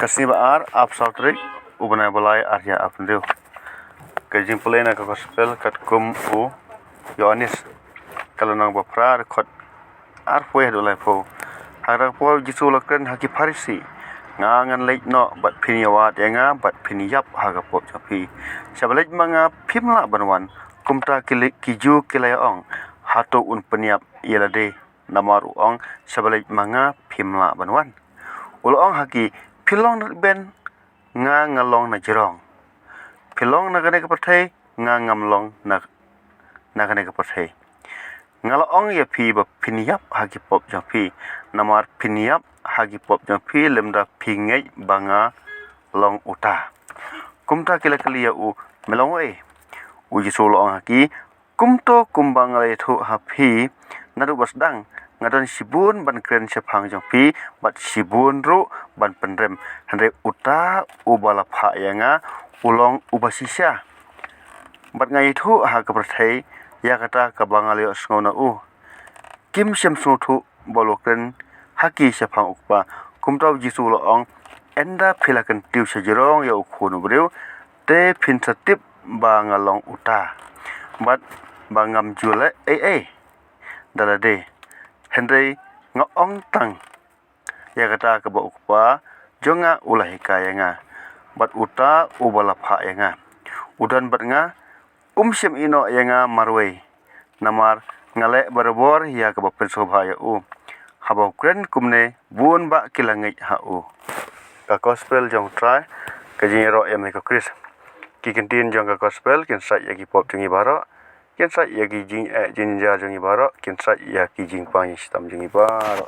Kasih baar ap sautrik ubana balai arya apndu. Kajing pelena ka gospel kat kum u Yohanes. Kalau nang baprar khot ar pueh dolai po. Harang pol jisu lakren haki farisi. Ngangan leit no bat piniyawat yanga bat piniyap haga pop chapi. Sabalej manga pimla banwan kumta kiju kilayong hato un peniap yelade namar uong sabalej manga pimla banwan. Ulong haki pilong na ben nga ngalong na jirong. Pilong na gane kapathai nga ngamlong na gane kapathai. Ngalong ya pi ba piniyap hagi pop japi namar piniyap hagi pop japi lemda pingai banga long uta. Kumta kila kali ya u melong u jisolo ang haki kumto kumbang le thu hapi nadu basdang ngadon sibun ban kren sepang japi bat sibun ru ban pendrem hande uta ubala pha yanga ulong ubasisya bat ngai thu ha kaprathai ya kata kabangali osngona u kim sem su thu bolokren haki sepang ukpa kumtaw jisu lo ong enda philakan tiu sajirong ya ukhunu breu te phinsatip bangalong uta bat bangam jule dalade Henry ngong tang ya kata ke ba ukpa jonga ulah kayanga bat uta ubala pha yanga udan bat nga sem ino yanga marwei namar ngale barabor ya ke ba pensobha ya u haba kren kumne bun ba kilangai ha u ka gospel jong try ka jero em ko kris ki kentin jong ka gospel kin sa ya ki pop jongi baro kin sa ya ki jing jinja jongi baro kin sa ya ki jing pa ni stam jongi baro